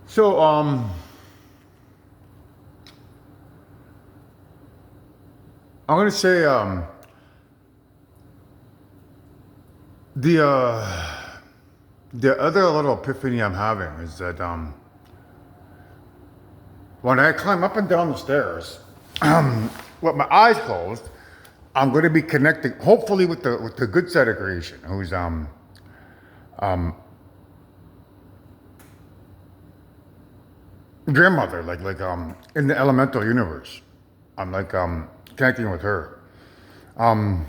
So, I'm gonna say, the the other little epiphany I'm having is that when I climb up and down the stairs, with my eyes closed, I'm going to be connecting, hopefully, with the good side of creation, who's grandmother, in the elemental universe. I'm connecting with her. Um,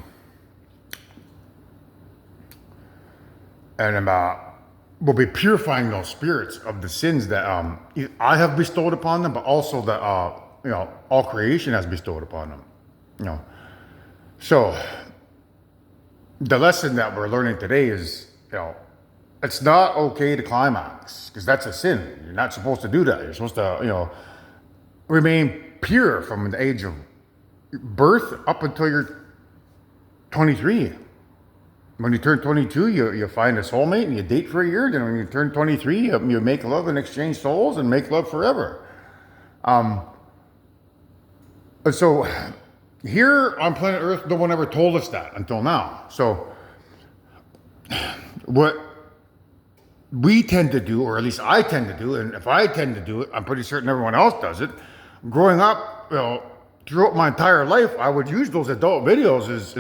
and will be purifying those spirits of the sins that I have bestowed upon them, but also that all creation has bestowed upon them. You know, so the lesson that we're learning today is, it's not okay to climax because that's a sin. You're not supposed to do that. You're supposed to, remain pure from the age of birth up until you're 23. When you turn 22, you find a soulmate and you date for a year. Then when you turn 23, you make love and exchange souls and make love forever. So here on planet Earth, no one ever told us that until now. So what we tend to do, or at least I tend to do, and if I tend to do it, I'm pretty certain everyone else does it. Growing up, throughout my entire life, I would use those adult videos as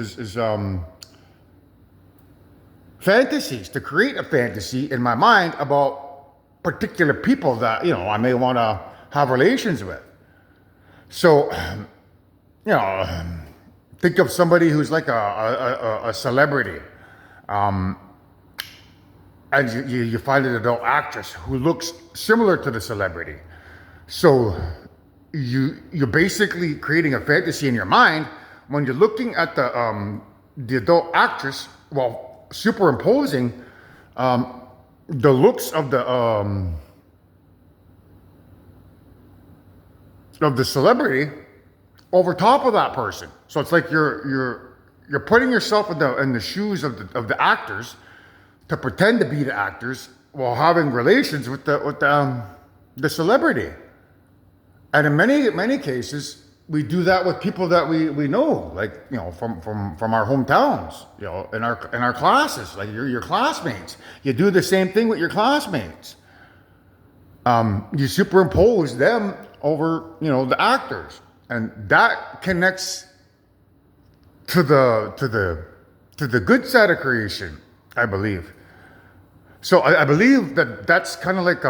fantasies, to create a fantasy in my mind about particular people that I may want to have relations with. So, think of somebody who's like a celebrity, and you find an adult actress who looks similar to the celebrity. So you're basically creating a fantasy in your mind when you're looking at the adult actress, while superimposing the looks of the celebrity over top of that person. So it's like you're putting yourself in the shoes of the actors to pretend to be the actors while having relations with the celebrity. And in many cases, we do that with people that we know, from our hometowns, in our classes, like your classmates. You do the same thing with your classmates. You superimpose them over the actors, and that connects to the good side of creation, I believe. So I believe that that's kind of like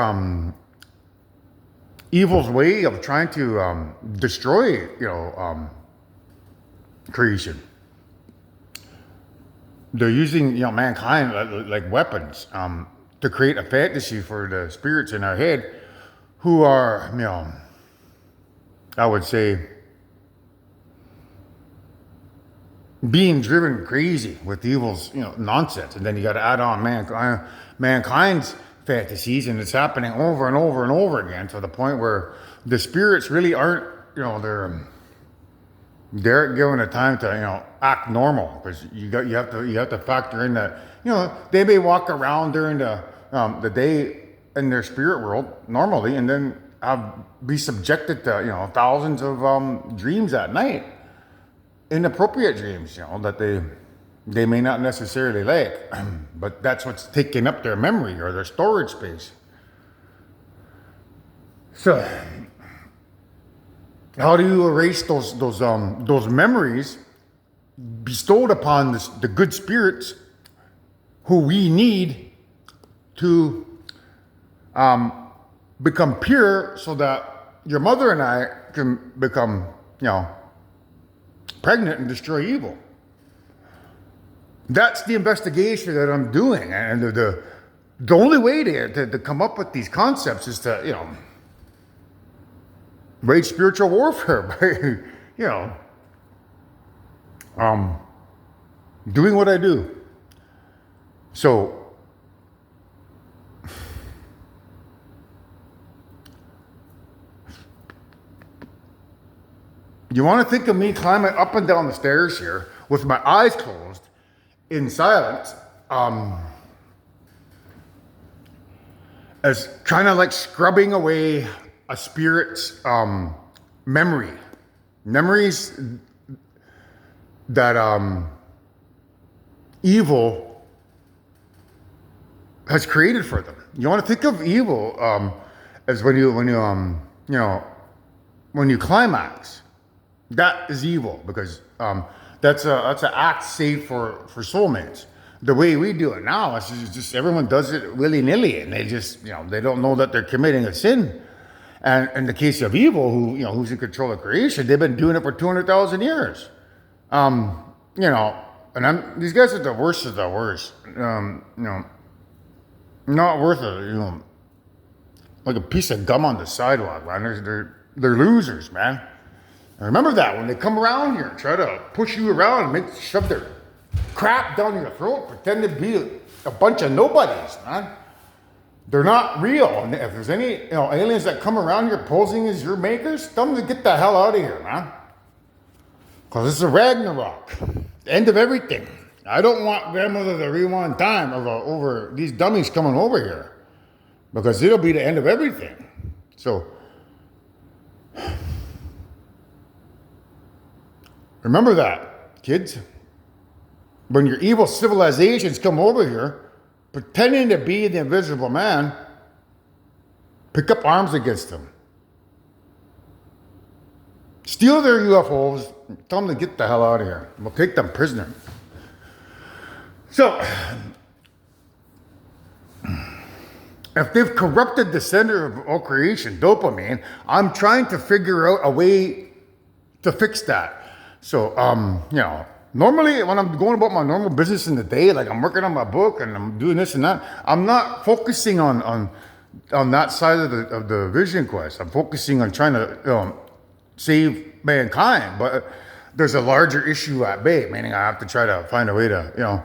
evil's way of trying to destroy creation. They're using mankind like weapons to create a fantasy for the spirits in our head, who are I would say being driven crazy with evil's nonsense. And then you got to add on mankind's fantasies, and it's happening over and over and over again, to the point where the spirits really aren't they're given a time to act normal, because you have to factor in that they may walk around during the day in their spirit world normally, and then be subjected to thousands of dreams at night, inappropriate dreams, that they may not necessarily like, but that's what's taking up their memory or their storage space. So, how do you erase those memories bestowed upon the good spirits who we need to become pure, so that your mother and I can become pregnant and destroy evil? That's the investigation that I'm doing, and the only way to come up with these concepts is to wage spiritual warfare by doing what I do. So you want to think of me climbing up and down the stairs here with my eyes closed, in silence, as kind of like scrubbing away a spirit's memories that evil has created for them. You want to think of evil as when you climax. That is evil because that's an act saved for soulmates. The way we do it now is just everyone does it willy nilly, and they just they don't know that they're committing a sin. And in the case of evil, who's in control of creation, they've been doing it for 200,000 years. These guys are the worst of the worst. Not worth it. Like a piece of gum on the sidewalk, man. They're losers, man. And remember that when they come around here, try to push you around, shove their crap down your throat, pretend to be a bunch of nobodies, man. They're not real. And if there's any aliens that come around here posing as your makers, tell them to get the hell out of here, man. Because it's a Ragnarok. The end of everything. I don't want grandmother to rewind time over these dummies coming over here. Because it'll be the end of everything. So, remember that, kids. When your evil civilizations come over here, pretending to be the invisible man, pick up arms against them. Steal their UFOs, tell them to get the hell out of here. We'll take them prisoner. So, if they've corrupted the center of all creation, dopamine, I'm trying to figure out a way to fix that. So, normally when I'm going about my normal business in the day, like I'm working on my book and I'm doing this and that, I'm not focusing on that side of the vision quest. I'm focusing on trying to save mankind, but there's a larger issue at bay, meaning I have to try to find a way to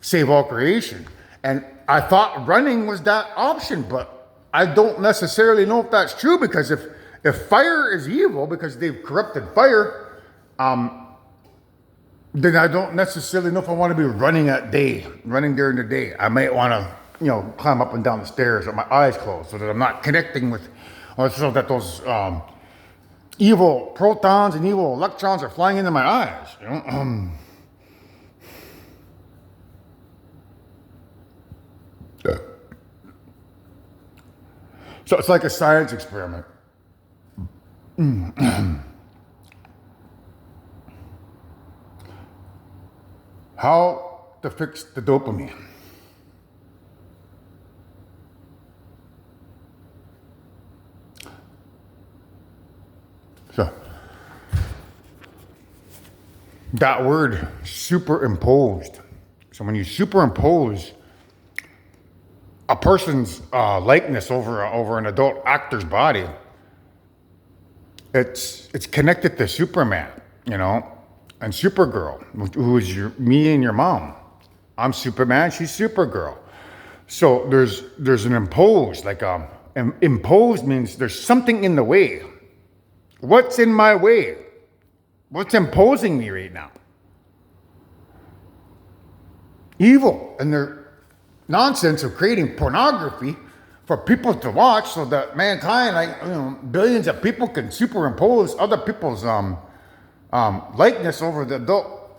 save all creation. And I thought running was that option, but I don't necessarily know if that's true, because if fire is evil because they've corrupted fire, then I don't necessarily know if I want to be running during the day. I might want to, climb up and down the stairs with my eyes closed so that I'm not connecting with, or so that those evil protons and evil electrons are flying into my eyes. So it's like a science experiment. How to fix the dopamine. So, that word, superimposed. So when you superimpose a person's likeness over an adult actor's body, it's connected to Superman, and Supergirl, who is me and your mom. I'm Superman, she's Supergirl. So there's an imposed, imposed means there's something in the way. What's in my way? What's imposing me right now? Evil, and their nonsense of creating pornography for people to watch so that mankind, billions of people can superimpose other people's likeness over the adult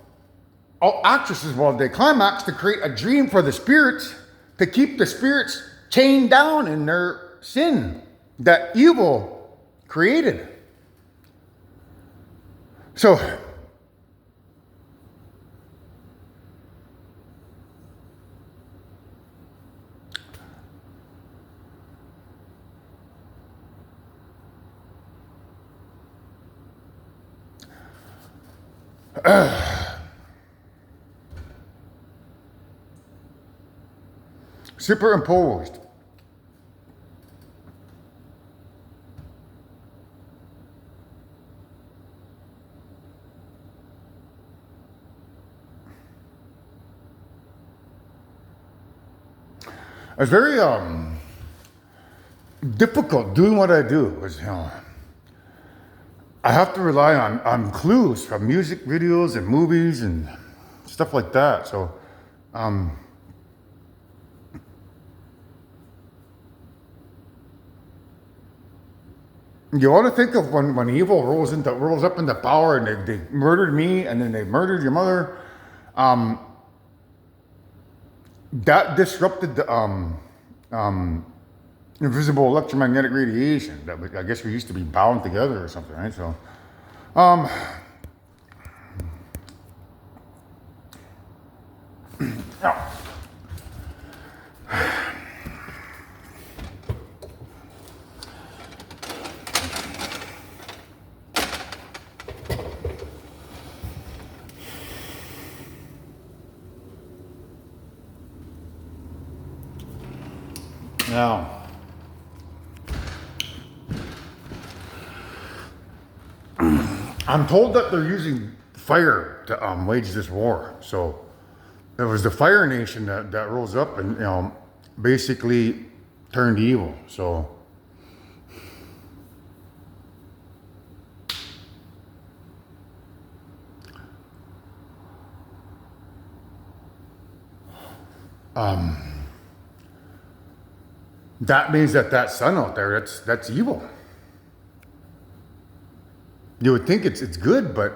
actresses while they climax to create a dream for the spirits, to keep the spirits chained down in their sin that evil created. So, superimposed. It's very difficult doing what I do. Because, I have to rely on clues from music videos and movies and stuff like that. So, You want to think of when evil rolls up into power and they murdered me and then they murdered your mother. Um, that disrupted the um, invisible electromagnetic radiation that I guess we used to be bound together or something, right? So, um, now, now, I'm told that they're using fire to wage this war. So it was the Fire Nation that rose up and basically turned evil. So that means that sun out there, that's evil. You would think it's good, but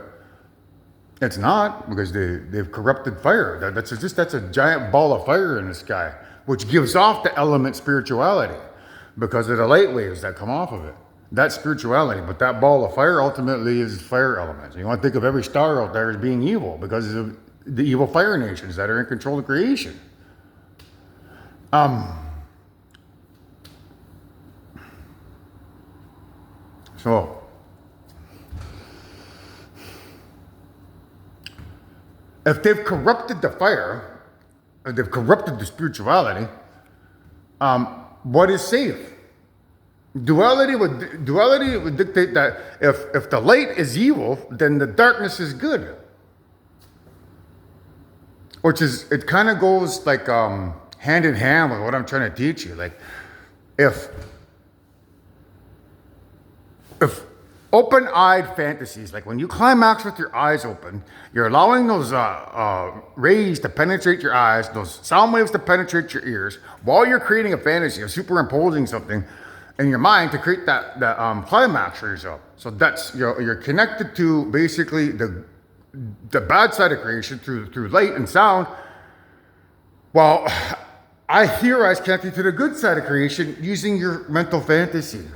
it's not, because they've corrupted fire. That's a giant ball of fire in the sky, which gives off the element spirituality because of the light waves that come off of it. That's spirituality, but that ball of fire ultimately is fire elements. You want to think of every star out there as being evil because of the evil fire nations that are in control of creation. So if they've corrupted the fire, if they've corrupted the spirituality, what is safe? Duality would dictate that if the light is evil, then the darkness is good. Which is, it kind of goes like hand in hand with what I'm trying to teach you. Like if open-eyed fantasies, like when you climax with your eyes open, you're allowing those rays to penetrate your eyes, those sound waves to penetrate your ears, while you're creating a fantasy of superimposing something in your mind to create that climax for yourself. So that's you're connected to basically the bad side of creation through light and sound. Well, I theorize connecting to the good side of creation using your mental fantasy.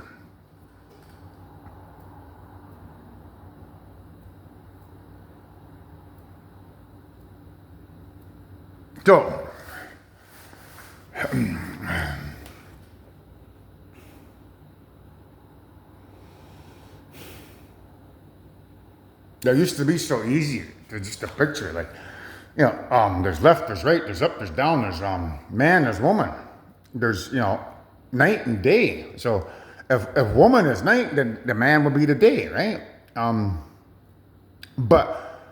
So, that used to be so easy to just a picture, like, there's left, there's right, there's up, there's down, there's man, there's woman, there's night and day. So if woman is night, then the man would be the day, right? But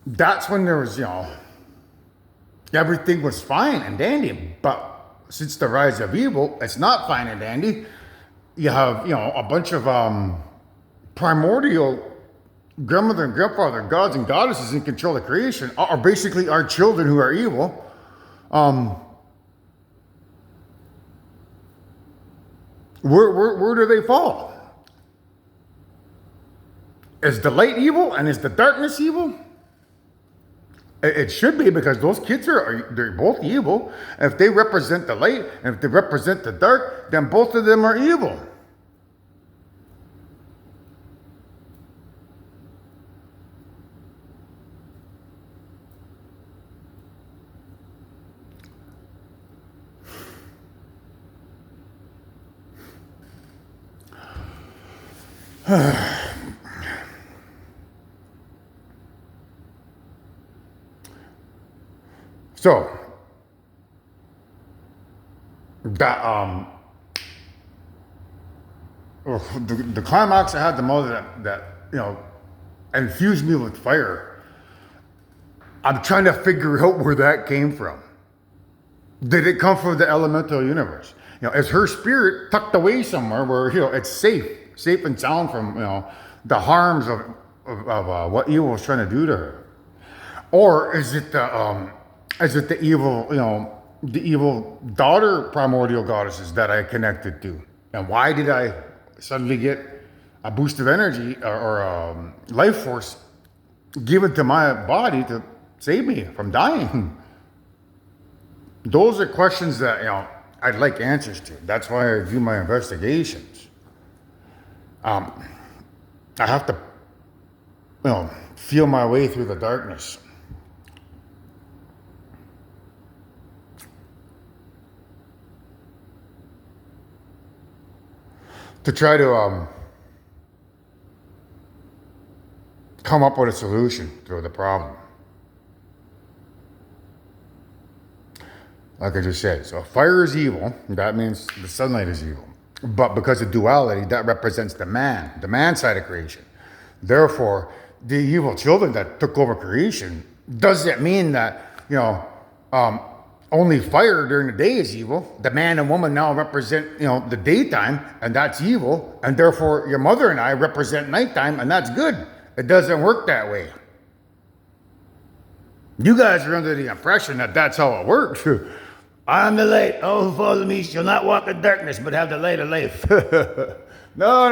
that's when there was everything was fine and dandy. But since the rise of evil, it's not fine and dandy. You have a bunch of primordial grandmother and grandfather, gods and goddesses in control of creation, are basically our children who are evil. Where do they fall? Is the light evil and is the darkness evil? It should be, because those kids they're both evil. If they represent the light and if they represent the dark, then both of them are evil. So that the climax I had, the mother that infused me with fire. I'm trying to figure out where that came from. Did it come from the elemental universe? Is her spirit tucked away somewhere where it's safe and sound from the harms of what evil was trying to do to her? Or is it the evil daughter primordial goddesses that I connected to? And why did I suddenly get a boost of energy or life force given to my body to save me from dying? Those are questions that, I'd like answers to. That's why I do my investigations. I have to, feel my way through the darkness. To try to come up with a solution to the problem. Like I just said, so fire is evil. That means the sunlight is evil. But because of duality, that represents the man side of creation. Therefore, the evil children that took over creation doesn't mean that, only fire during the day is evil. The man and woman now represent, the daytime, and that's evil. And therefore, your mother and I represent nighttime, and that's good. It doesn't work that way. You guys are under the impression that that's how it works. I am the light. All who follow me shall not walk in darkness, but have the light of life. No,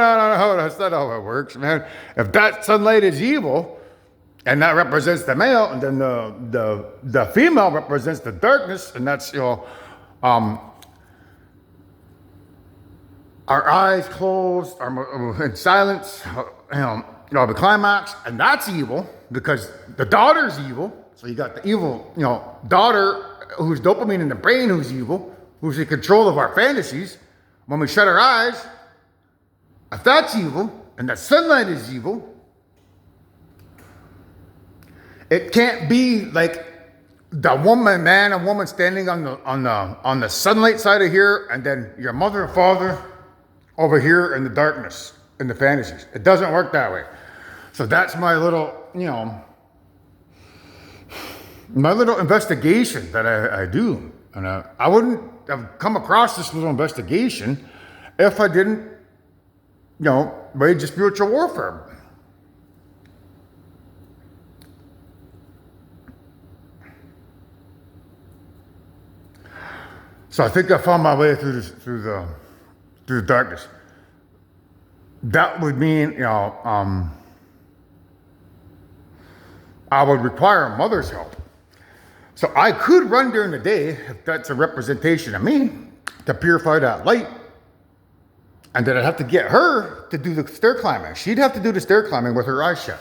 that's not how it works, man. If that sunlight is evil, and that represents the male, and then the female represents the darkness, and that's, our eyes closed, in silence, the climax, and that's evil, because the daughter's evil. So you got the evil, daughter who's dopamine in the brain, who's evil, who's in control of our fantasies. When we shut our eyes, if that's evil, and that sunlight is evil, it can't be like the man and woman standing on the sunlight side of here, and then your mother and father over here in the darkness, in the fantasies. It doesn't work that way. So that's my little, my little investigation that I do. And I wouldn't have come across this little investigation if I didn't, wage spiritual warfare. So I think I found my way through the darkness. That would mean, I would require a mother's help. So I could run during the day, if that's a representation of me, to purify that light. And then I'd have to get her to do the stair climbing. She'd have to do the stair climbing with her eyes shut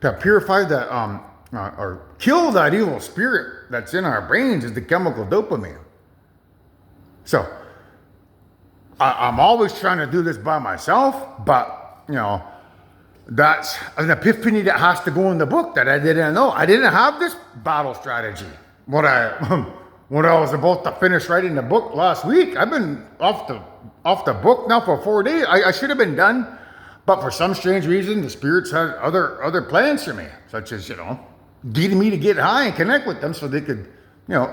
to purify that, or kill that evil spirit that's in our brains, is the chemical dopamine. So I'm always trying to do this by myself, but, that's an epiphany that has to go in the book that I didn't know. I didn't have this battle strategy. When I was about to finish writing the book last week, I've been off the book now for 4 days. I should have been done, but for some strange reason, the spirits had other plans for me, such as, getting me to get high and connect with them so they could,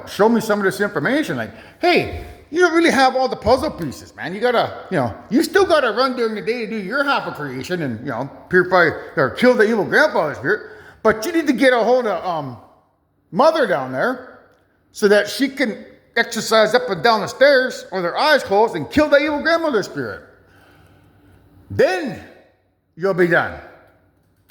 show me some of this information. Like, hey, you don't really have all the puzzle pieces, man. You gotta, you still gotta run during the day to do your half of creation and, purify or kill the evil grandfather spirit. But you need to get a hold of mother down there so that she can exercise up and down the stairs with her eyes closed and kill the evil grandmother spirit. Then you'll be done.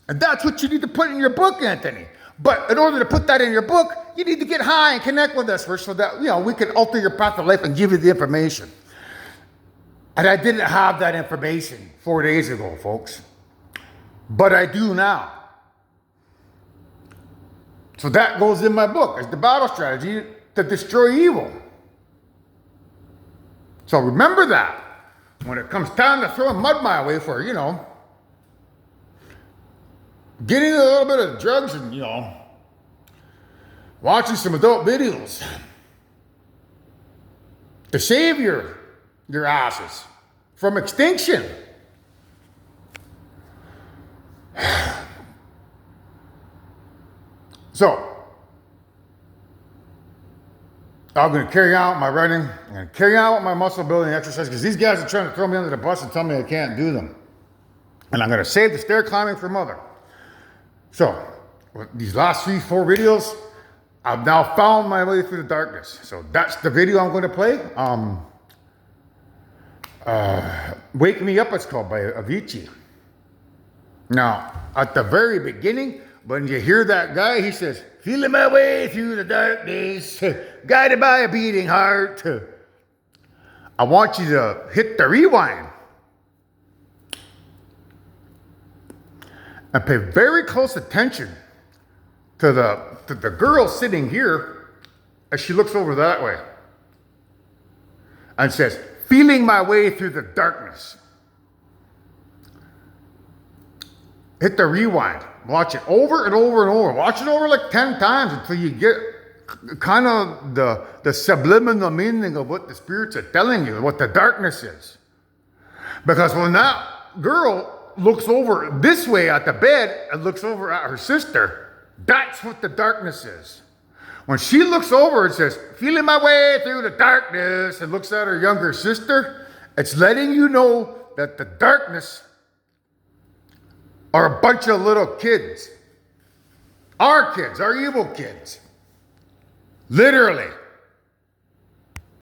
And that's what you need to put in your book, Anthony. But in order to put that in your book, you need to get high and connect with us first so that, we can alter your path of life and give you the information. And I didn't have that information 4 days ago, folks. But I do now. So that goes in my book as the battle strategy to destroy evil. So remember that. When it comes time to throw mud my way for, getting a little bit of drugs and, watching some adult videos to save your asses from extinction. So, I'm going to carry out my running. I'm going to carry out my muscle building exercise because these guys are trying to throw me under the bus and tell me I can't do them. And I'm going to save the stair climbing for mother. So, with these last 3-4 videos, I've now found my way through the darkness. So that's the video I'm going to play. Wake Me Up, it's called, by Avicii. Now, at the very beginning, when you hear that guy, he says, feeling my way through the darkness, guided by a beating heart. I want you to hit the rewind and pay very close attention to the girl sitting here as she looks over that way and says, feeling my way through the darkness. Hit the rewind. Watch it over and over and over. Watch it over like 10 times until you get kind of the subliminal meaning of what the spirits are telling you, what the darkness is. Because when that girl looks over this way at the bed and looks over at her sister, that's what the darkness is. When she looks over and says, feeling my way through the darkness, and looks at her younger sister, it's letting you know that the darkness are a bunch of little kids. Our kids, our evil kids. Literally.